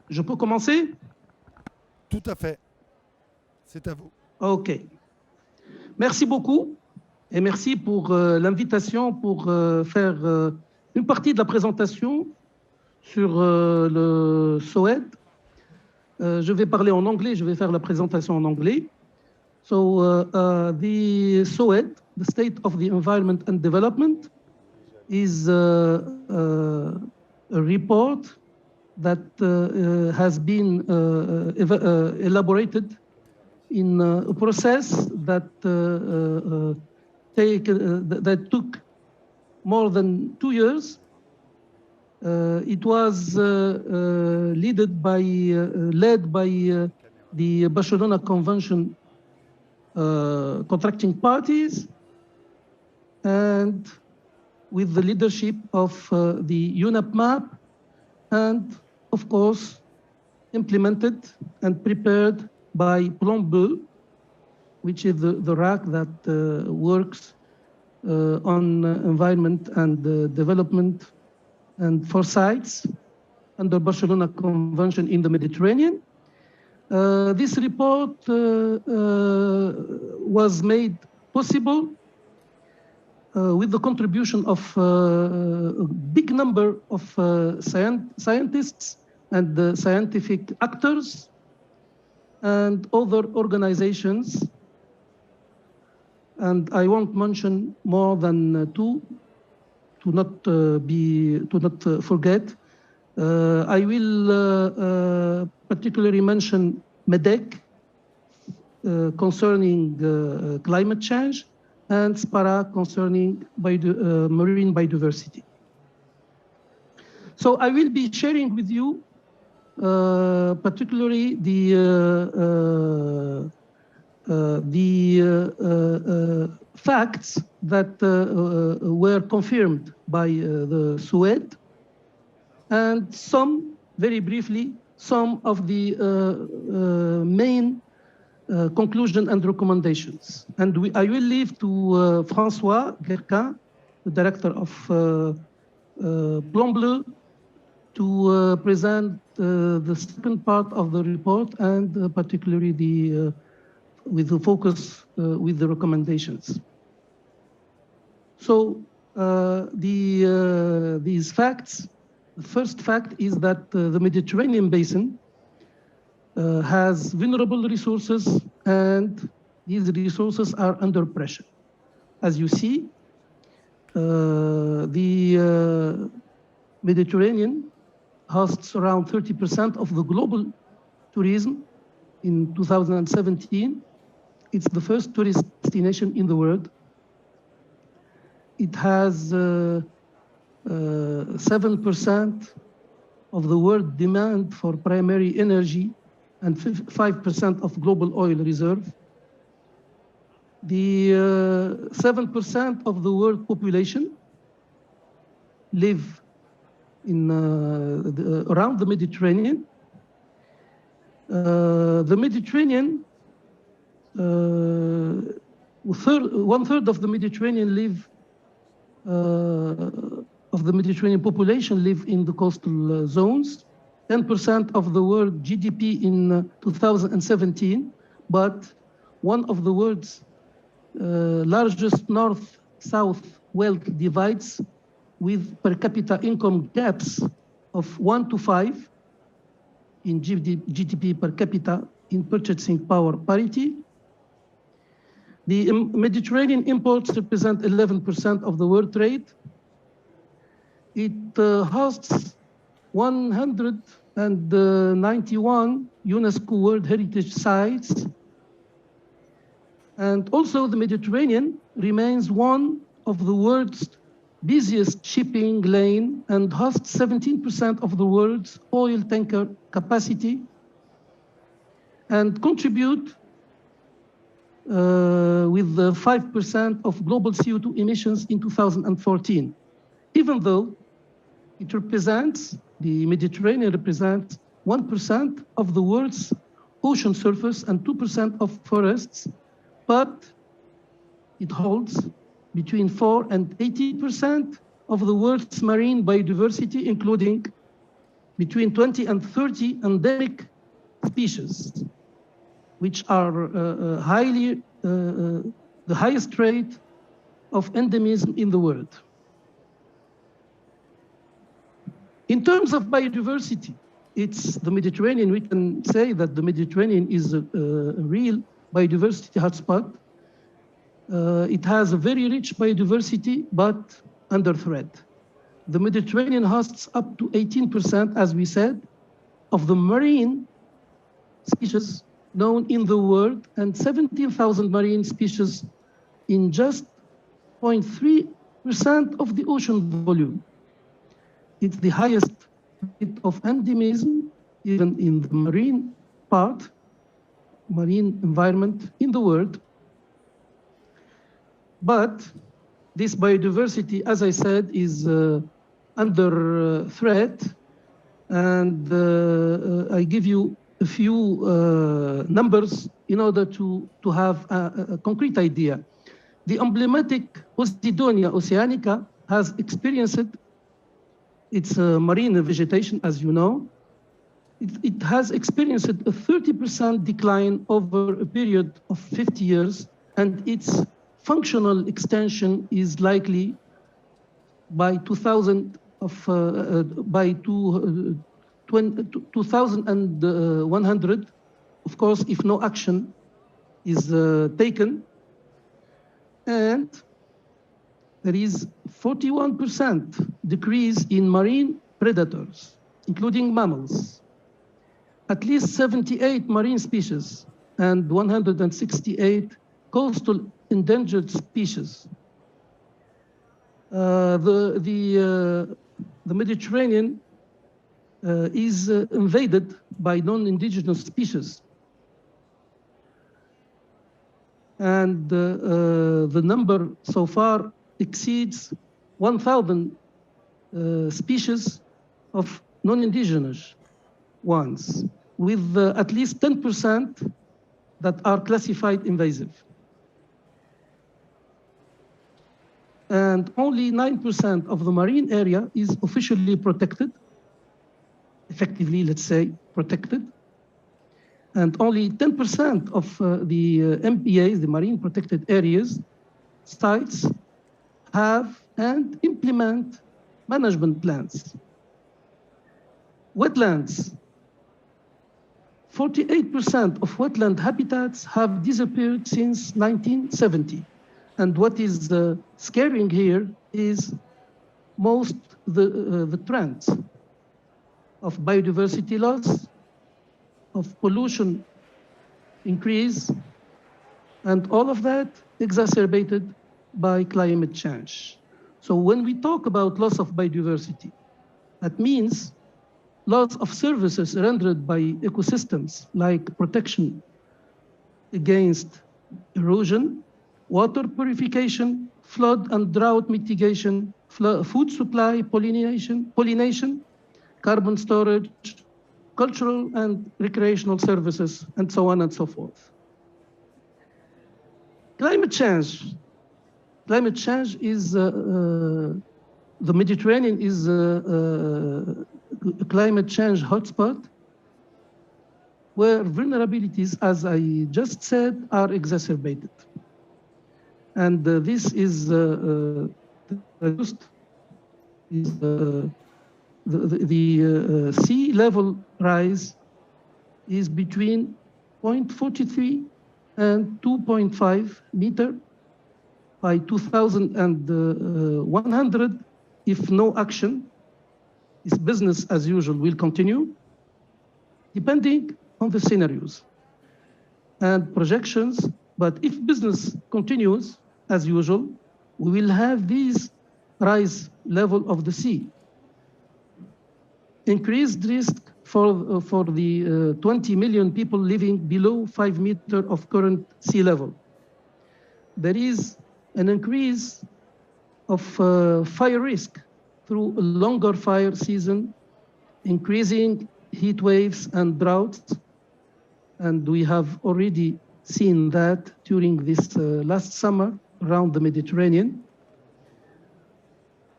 Je peux commencer? Tout à fait. C'est à vous. OK. Merci beaucoup et merci pour l'invitation pour faire une partie de la présentation sur le SOED. Je vais parler en anglais, je vais faire la présentation en anglais. So the SOED, the State of the Environment and Development, is a report that has been elaborated in a process that that took more than 2 years. It was led by the Barcelona Convention contracting parties and with the leadership of the UNEP map and, of course, implemented and prepared by Plan Bleu, which is the RAC that works on environment and development and foresights under Barcelona Convention in the Mediterranean. This report was made possible with the contribution of a big number of scientists and scientific actors and other organizations. And I won't mention more than two to not forget. I will particularly mention MEDEC concerning climate change and SPARA concerning marine biodiversity. So I will be sharing with you particularly the facts that were confirmed by the SUED, and very briefly, some of the main conclusion and recommendations. And I will leave to François Guerquin, the director of Plan Bleu, to present the second part of the report and particularly with the focus with the recommendations. So these facts, the first fact is that the Mediterranean Basin has vulnerable resources and these resources are under pressure. As you see, the Mediterranean hosts around 30% of the global tourism in 2017. It's the first tourist destination in the world. It has 7% of the world demand for primary energy and 5% of global oil reserve. The 7% of the world population live in around the Mediterranean. The Mediterranean, one third of the Mediterranean of the Mediterranean population live in the coastal zones. 10% of the world GDP in 2017, but one of the world's largest north-south wealth divides with per capita income gaps of 1 to 5 in GDP per capita in purchasing power parity. The Mediterranean imports represent 11% of the world trade. It hosts 191 UNESCO World Heritage Sites. And also the Mediterranean remains one of the world's busiest shipping lane and hosts 17% of the world's oil tanker capacity and contribute with 5% of global CO2 emissions in 2014, even though it represents, the Mediterranean represents 1% of the world's ocean surface and 2% of forests, but it holds between 4 and 80% of the world's marine biodiversity, including between 20 and 30 endemic species, which are the highest rate of endemism in the world. In terms of biodiversity, it's the Mediterranean. We can say that the Mediterranean is a real biodiversity hotspot. It has a very rich biodiversity, but under threat. The Mediterranean hosts up to 18%, as we said, of the marine species known in the world, and 17,000 marine species in just 0.3% of the ocean volume. It's the highest rate of endemism, even in the marine part, marine environment in the world. But this biodiversity, as I said, is under threat. And I give you a few numbers in order to have a concrete idea. The emblematic Posidonia oceanica has experienced its marine vegetation, as you know. It has experienced a 30% decline over a period of 50 years, and its functional extension is likely by 2100, of course, if no action is taken. And there is 41% decrease in marine predators, including mammals. At least 78 marine species and 168 coastal endangered species. The Mediterranean is invaded by non-indigenous species. And the number so far exceeds 1,000 species of non-indigenous ones, with at least 10% that are classified invasive. And only 9% of the marine area is officially protected, effectively, let's say, protected. And only 10% of the MPAs, the marine protected areas, sites, have and implement management plans. Wetlands. 48% of wetland habitats have disappeared since 1970. And what is scaring here is most the trends of biodiversity loss, of pollution increase, and all of that exacerbated by climate change. So when we talk about loss of biodiversity, that means loss of services rendered by ecosystems like protection against erosion, water purification, flood and drought mitigation, food supply, pollination, carbon storage, cultural and recreational services, and so on and so forth. Climate change. Climate change is, the Mediterranean is a climate change hotspot where vulnerabilities, as I just said, are exacerbated. And this is the sea level rise is between 0.43 and 2.5 meter by 2100 if no action. This business as usual will continue, depending on the scenarios and projections. But if business continues as usual, we will have these rise level of the sea. Increased risk for the 20 million people living below 5 meters of current sea level. There is an increase of fire risk through a longer fire season, increasing heat waves and droughts. And we have already seen that during this last summer around the Mediterranean.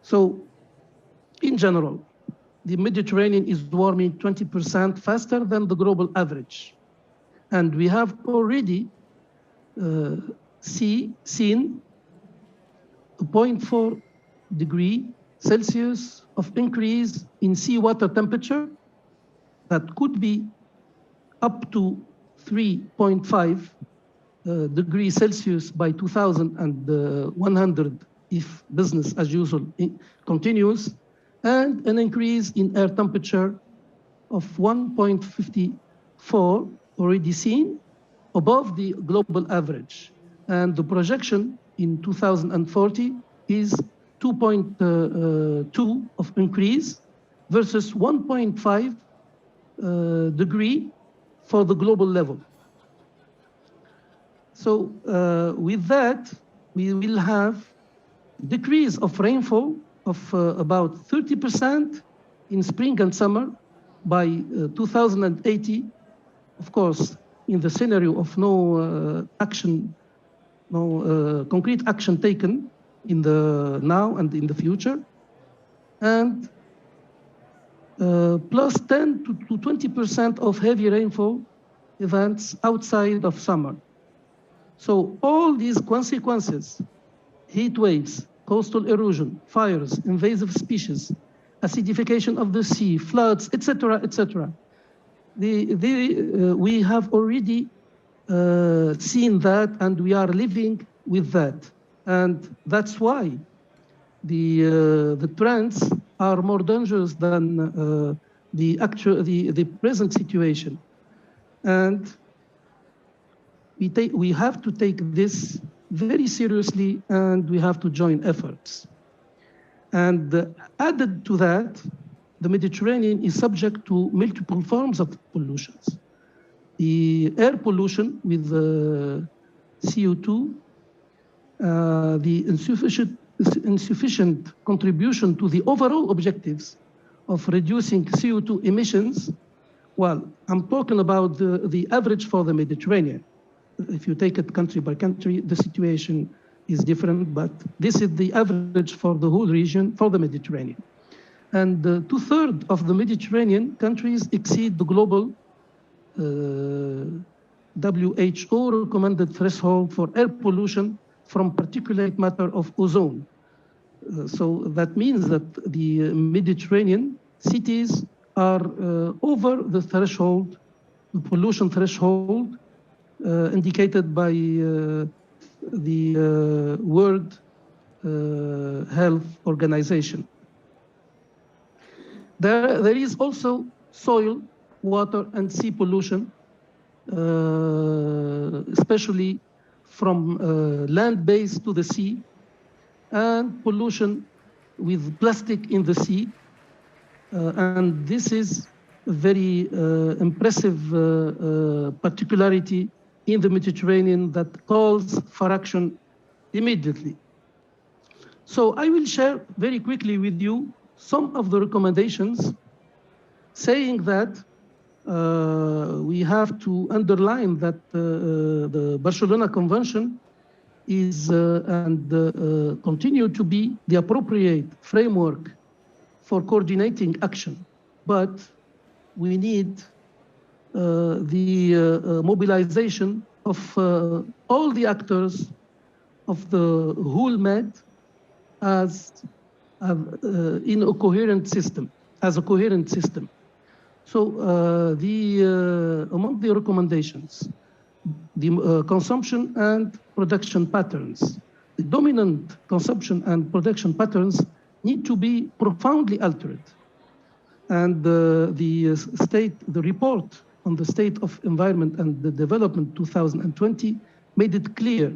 So in general, the Mediterranean is warming 20% faster than the global average. And we have already seen a 0.4 degree Celsius of increase in seawater temperature that could be up to 3.5 degrees Celsius by 2100 if business as usual continues, and an increase in air temperature of 1.54 already seen above the global average. And the projection in 2040 is 2.2 of increase versus 1.5 degree for the global level. So with that, we will have decrease of rainfall of about 30% in spring and summer by 2080. Of course, in the scenario of no concrete action taken in the now and in the future, and plus 10 to 20% of heavy rainfall events outside of summer. So all these consequences, heat waves, coastal erosion, fires, invasive species, acidification of the sea, floods, etc., etc. We have already seen that, and we are living with that. And that's why the trends are more dangerous than the present situation. And we have to take this very seriously, and we have to join efforts. And added to that, the Mediterranean is subject to multiple forms of pollutions. The air pollution with CO2, the insufficient contribution to the overall objectives of reducing CO2 emissions. Well, I'm talking about the average for the Mediterranean. If you take it country by country, the situation is different, but this is the average for the whole region for the Mediterranean. And 2/3 of the Mediterranean countries exceed the global WHO recommended threshold for air pollution from particulate matter of ozone. So that means that the Mediterranean cities are over the threshold, the pollution threshold indicated by the World Health Organization. There is also soil, water, and sea pollution, especially from land base to the sea, and pollution with plastic in the sea. And this is a very impressive particularity in the Mediterranean that calls for action immediately. So I will share very quickly with you some of the recommendations, saying that we have to underline that the Barcelona Convention is and continue to be the appropriate framework for coordinating action. But we need the mobilization of all the actors of the whole Med as in a coherent system, as a coherent system. So among the recommendations, the consumption and production patterns, the dominant consumption and production patterns need to be profoundly altered. And the report on the state of environment and the development 2020 made it clear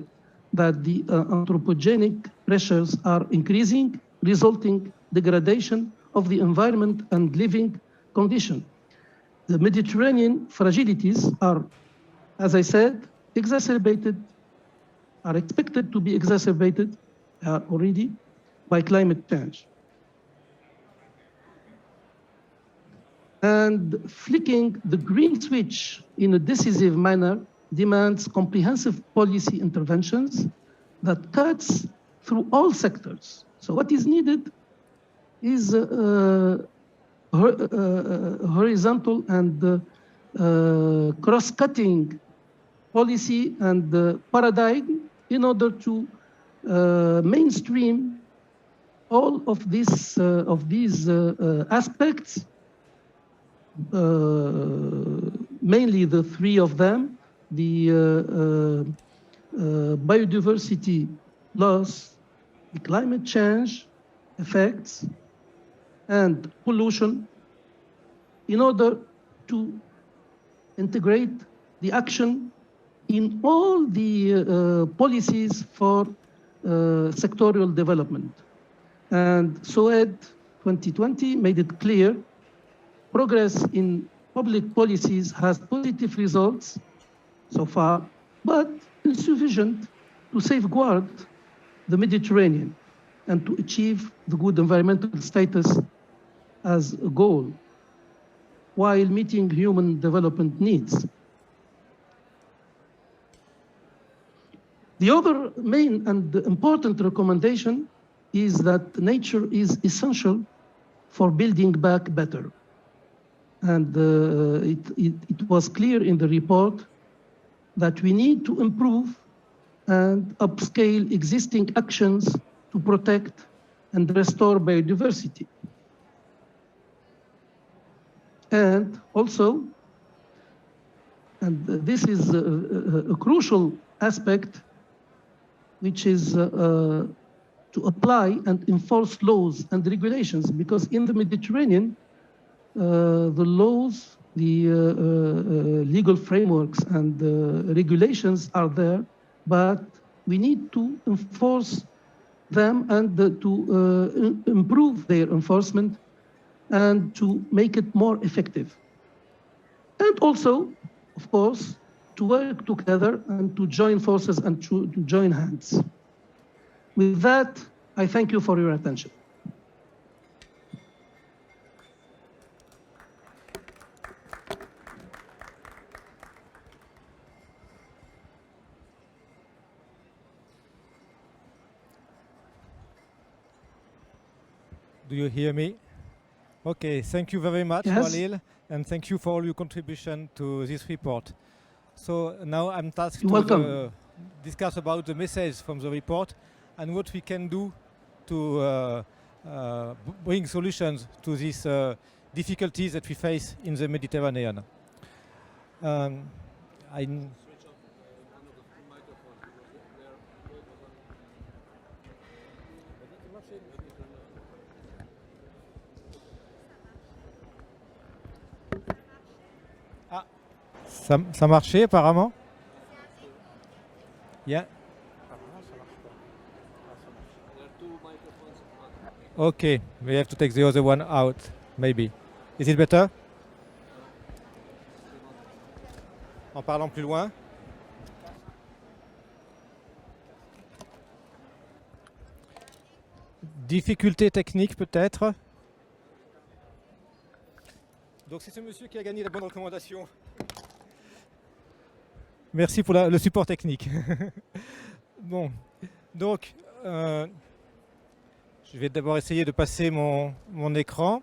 that the anthropogenic pressures are increasing, resulting degradation of the environment and living condition. The Mediterranean fragilities are, as I said, exacerbated, are expected to be exacerbated already by climate change. And flicking the green switch in a decisive manner demands comprehensive policy interventions that cuts through all sectors. So what is needed is horizontal and cross-cutting policy and paradigm in order to mainstream all of these aspects, mainly the three of them, the biodiversity loss, the climate change effects, and pollution, in order to integrate the action in all the policies for sectorial development. And SOED 2020 made it clear progress in public policies has positive results so far, but insufficient to safeguard the Mediterranean and to achieve the good environmental status as a goal while meeting human development needs. The other main and important recommendation is that nature is essential for building back better. And it was clear in the report that we need to improve and upscale existing actions to protect and restore biodiversity. And also, and this is a crucial aspect, which is to apply and enforce laws and regulations, because in the Mediterranean, the laws, the legal frameworks and regulations are there, but we need to enforce them and to improve their enforcement and to make it more effective. And also, of course, to work together and to join forces and to join hands. With that, I thank you for your attention. Do you hear me? Okay, thank you very much, Yes. Walil, and thank you for all your contribution to this report. So now I'm tasked You're welcome. to discuss about the message from the report and what we can do to bring solutions to these difficulties that we face in the Mediterranean. Ça marchait apparemment? Yeah. Okay, we have to take the other one out, maybe. Is it better? En parlant plus loin. Difficulté technique peut-être. Donc c'est ce monsieur qui a gagné la bonne recommandation. Merci pour le support technique. Bon, donc je vais d'abord essayer de passer mon écran.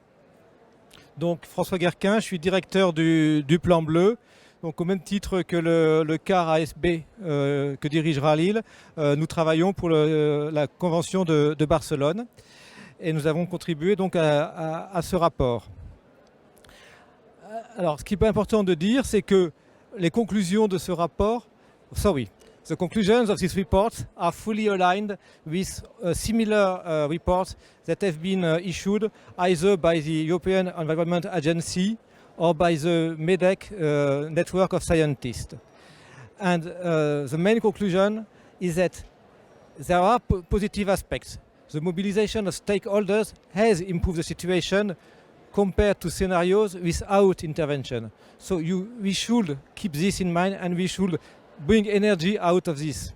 Donc François Guerquin, je suis directeur du Plan Bleu. Donc au même titre que le CAR ASB que dirige Ralil, nous travaillons pour la Convention de Barcelone et nous avons contribué donc à ce rapport. Alors ce qui est important de dire, c'est que les conclusions de ce rapport, the conclusions of this report are fully aligned with similar reports that have been issued either by the European Environment Agency or by the MEDEC network of scientists. And the main conclusion is that there are positive aspects. The mobilization of stakeholders has improved the situation compared to scenarios without intervention. So we should keep this in mind and we should bring energy out of this.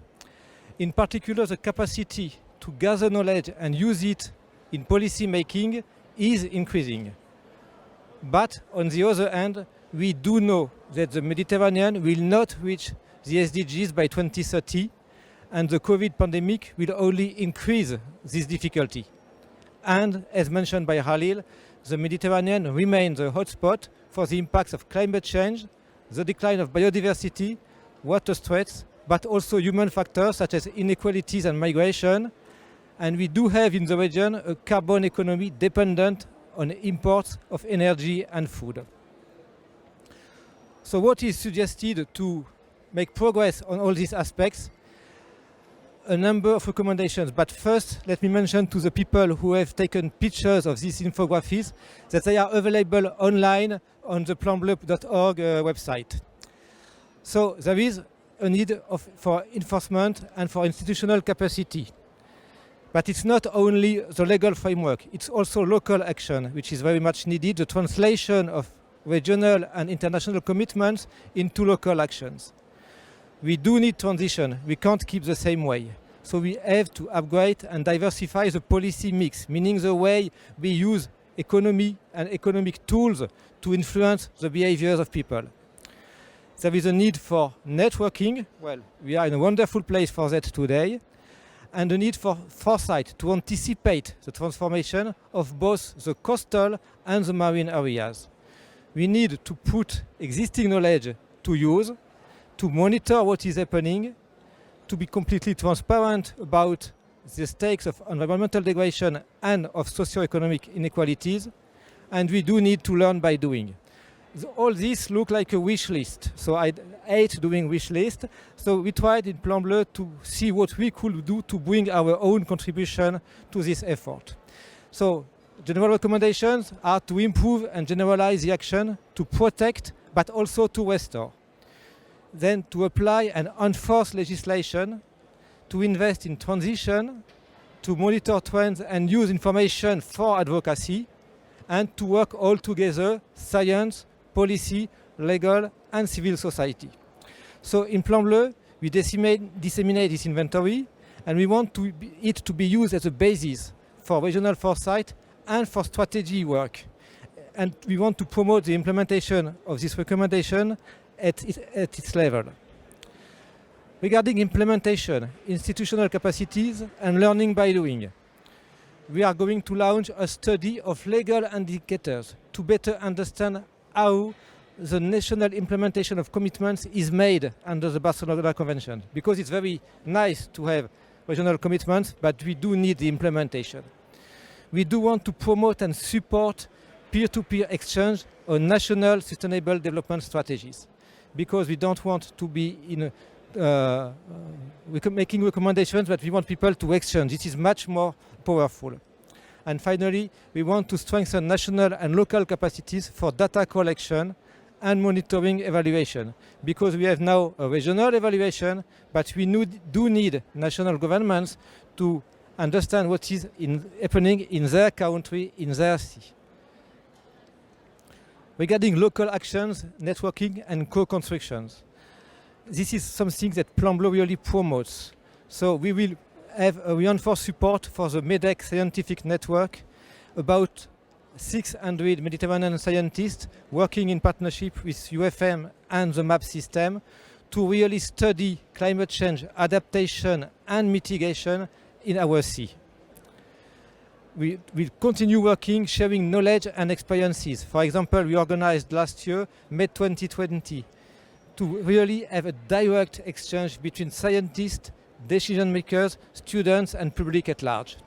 In particular, the capacity to gather knowledge and use it in policy making is increasing. But on the other hand, we do know that the Mediterranean will not reach the SDGs by 2030, and the COVID pandemic will only increase this difficulty. And as mentioned by Halil, the Mediterranean remains a hotspot for the impacts of climate change, the decline of biodiversity, water threats, but also human factors such as inequalities and migration. And we do have in the region a carbon economy dependent on imports of energy and food. So what is suggested to make progress on all these aspects? A number of recommendations, but first let me mention to the people who have taken pictures of these infographies that they are available online on the planbleu.org website. So there is a need for enforcement and for institutional capacity. But it's not only the legal framework, it's also local action, which is very much needed, the translation of regional and international commitments into local actions. We do need transition, we can't keep the same way. So we have to upgrade and diversify the policy mix, meaning the way we use economy and economic tools to influence the behaviors of people. There is a need for networking. Well, we are in a wonderful place for that today. And the need for foresight to anticipate the transformation of both the coastal and the marine areas. We need to put existing knowledge to use, to monitor what is happening, to be completely transparent about the stakes of environmental degradation and of socio-economic inequalities, and we do need to learn by doing. All this look like a wish list, so I hate doing wish list. So we tried in Plan Bleu to see what we could do to bring our own contribution to this effort. So general recommendations are to improve and generalize the action, to protect, but also to restore. Then to apply and enforce legislation, to invest in transition, to monitor trends and use information for advocacy, and to work all together, science, policy, legal and civil society. So in Plan Bleu, we disseminate this inventory, and we want it to be used as a basis for regional foresight and for strategy work. And we want to promote the implementation of this recommendation at its level. Regarding implementation, institutional capacities and learning by doing, we are going to launch a study of legal indicators to better understand how the national implementation of commitments is made under the Barcelona Convention. Because it's very nice to have regional commitments, but we do need the implementation. We do want to promote and support peer-to-peer exchange on national sustainable development strategies, because we don't want to be in making recommendations, but we want people to exchange. This is much more powerful. And finally, we want to strengthen national and local capacities for data collection and monitoring evaluation, because we have now a regional evaluation, but we do need national governments to understand what is happening in their country, in their sea. Regarding local actions, networking and co-constructions, this is something that Plan Bleu really promotes. So we will have a reinforced support for the MEDEC scientific network, about 600 Mediterranean scientists working in partnership with UFM and the MAP system to really study climate change, adaptation and mitigation in our sea. We will continue working, sharing knowledge and experiences. For example, we organized last year, May 2020, to really have a direct exchange between scientists, decision makers, students and public at large.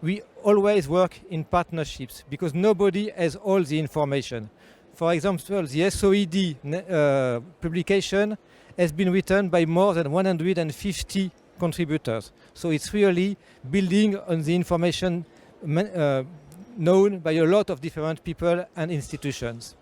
We always work in partnerships because nobody has all the information. For example, the SOED publication has been written by more than 150 contributors. So it's really building on the information known by a lot of different people and institutions.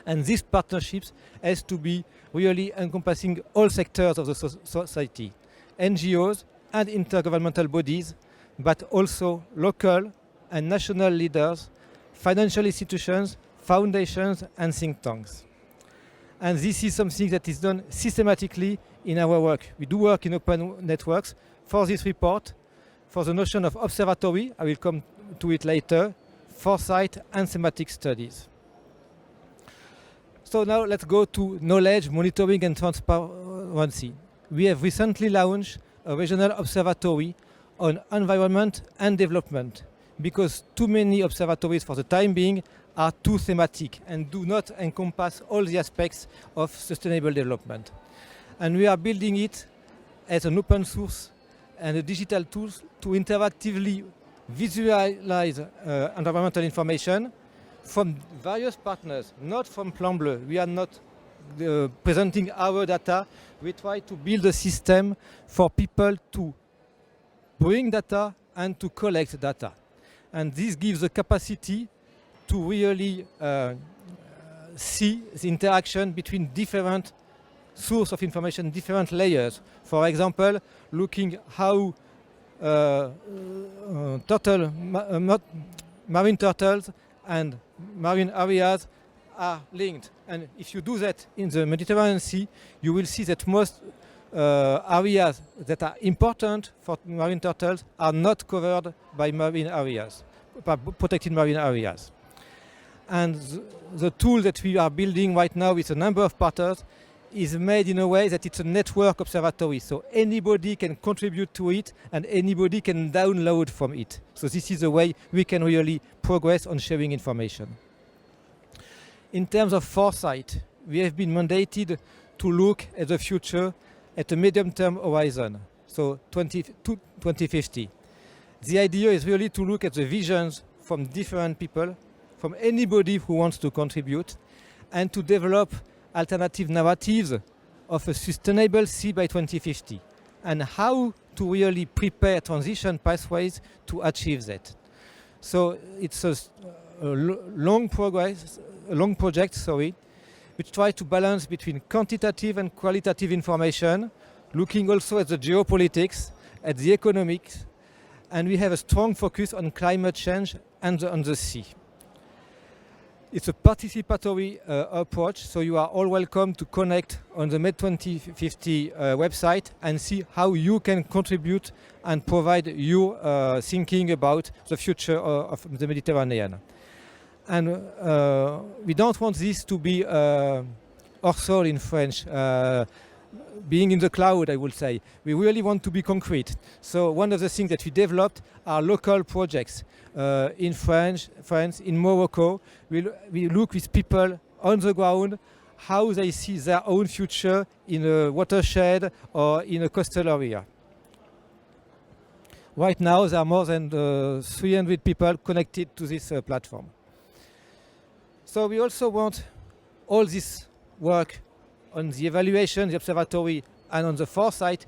And these partnerships has to be really encompassing all sectors of the society, NGOs and intergovernmental bodies, but also local and national leaders, financial institutions, foundations and think tanks. And this is something that is done systematically in our work. We do work in open networks. For this report, for the notion of observatory, I will come to it later, foresight and thematic studies. So now let's go to knowledge, monitoring and transparency. We have recently launched a regional observatory on environment and development, because too many observatories for the time being are too thematic and do not encompass all the aspects of sustainable development. And we are building it as an open source and a digital tool to interactively visualize environmental information from various partners, not from Plan Bleu. We are not presenting our data. We try to build a system for people to bring data and to collect data. And this gives the capacity to really see the interaction between different sources of information, different layers. For example, looking how marine turtles and marine areas are linked. And if you do that in the Mediterranean Sea, you will see that most areas that are important for marine turtles are not covered by marine areas, by protected marine areas. And the tool that we are building right now with a number of partners is made in a way that it's a network observatory. So anybody can contribute to it and anybody can download from it. So this is the way we can really progress on sharing information. In terms of foresight, we have been mandated to look at the future at a medium-term horizon, so 2050. The idea is really to look at the visions from different people, from anybody who wants to contribute, and to develop alternative narratives of a sustainable sea by 2050, and how to really prepare transition pathways to achieve that. So it's a long project, which tries to balance between quantitative and qualitative information, looking also at the geopolitics, at the economics, and we have a strong focus on climate change and on the sea. It's a participatory approach, so you are all welcome to connect on the Med 2050 website and see how you can contribute and provide your thinking about the future of the Mediterranean. And we don't want this to be hors sol in French, being in the cloud, I would say. We really want to be concrete. So one of the things that we developed are local projects. In France, in Morocco, we look with people on the ground how they see their own future in a watershed or in a coastal area. Right now, there are more than 300 people connected to this platform. So we also want all this work on the evaluation, the observatory, and on the foresight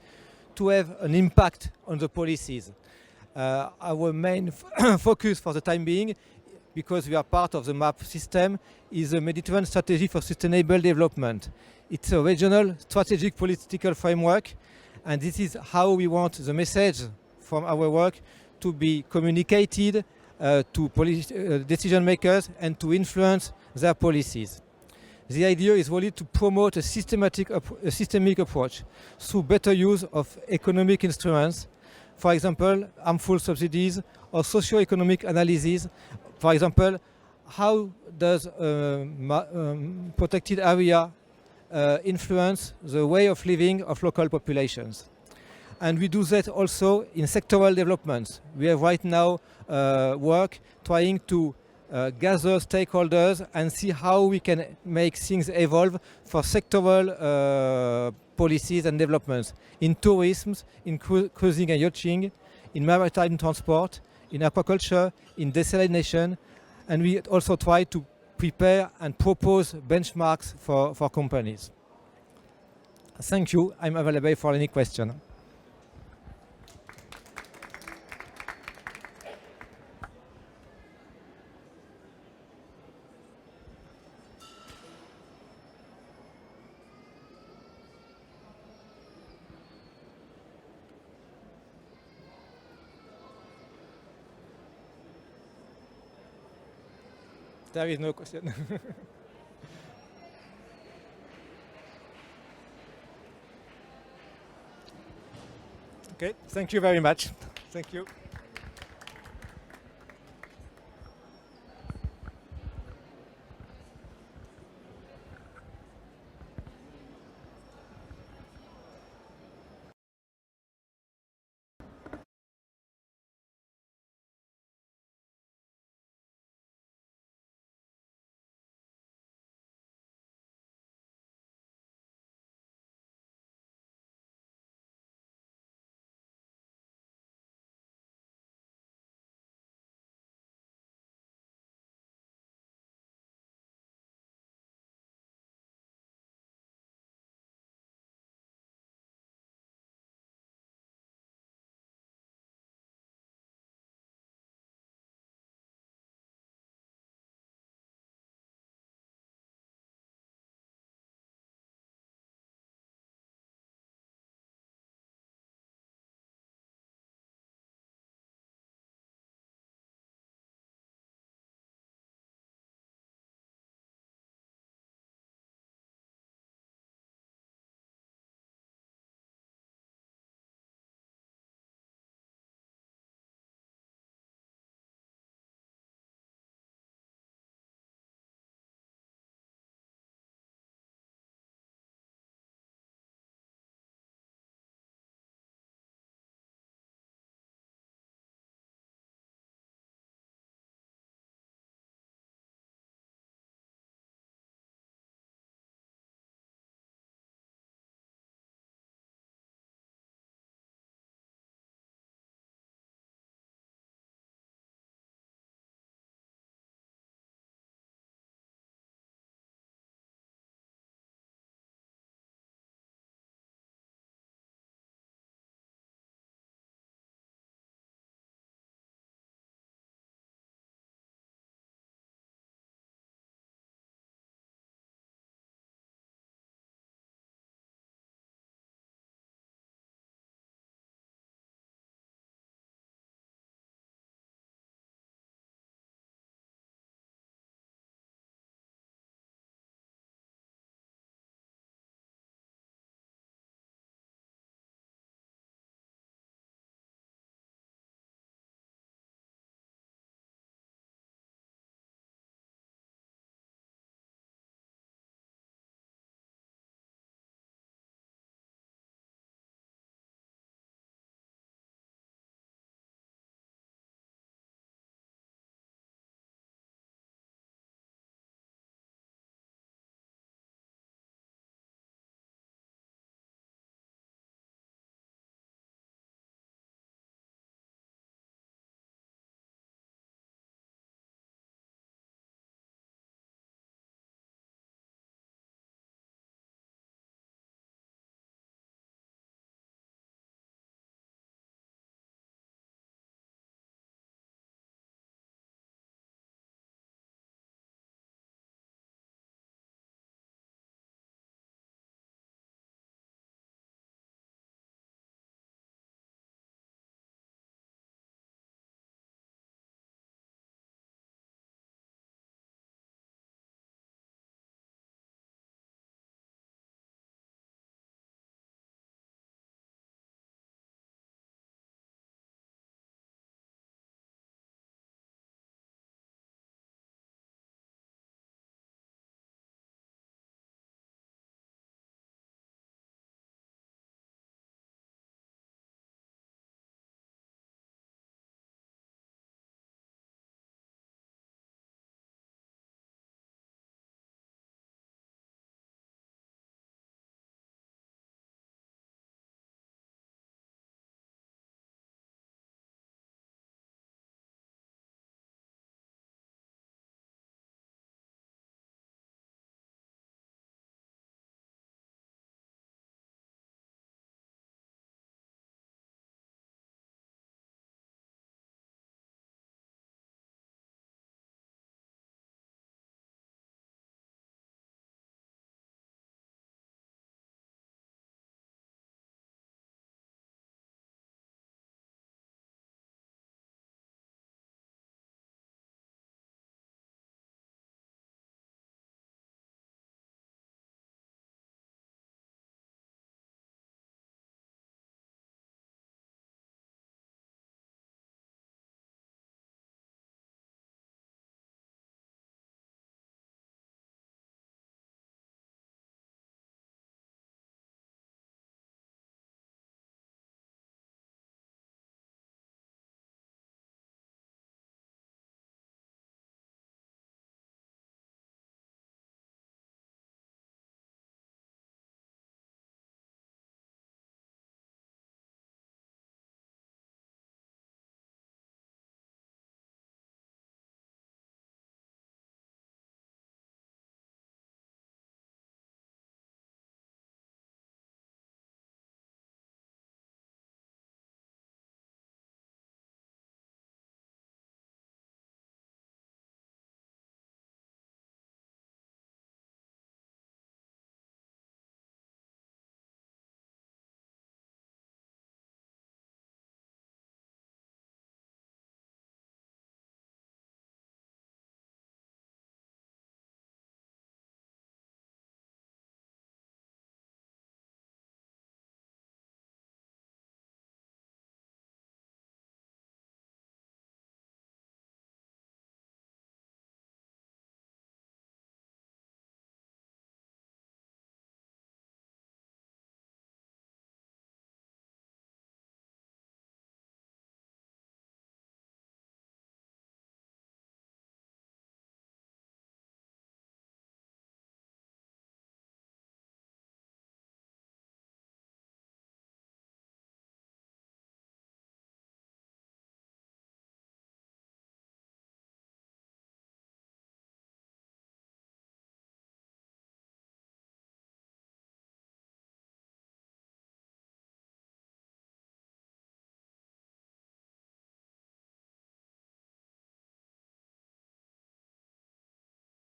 to have an impact on the policies. Our main focus for the time being, because we are part of the MAP system, is the Mediterranean Strategy for Sustainable Development. It's a regional strategic political framework, and this is how we want the message from our work to be communicated to decision makers and to influence their policies. The idea is really to promote a systemic approach through better use of economic instruments, for example, harmful subsidies or socio-economic analysis. For example, how does protected area influence the way of living of local populations? And we do that also in sectoral developments. We have right now work trying to gather stakeholders and see how we can make things evolve for sectoral policies and developments in tourism, in cruising and yachting, in maritime transport, in aquaculture, in desalination, and we also try to prepare and propose benchmarks for companies. Thank you. I'm available for any question. There is no question. Okay, thank you very much. Thank you.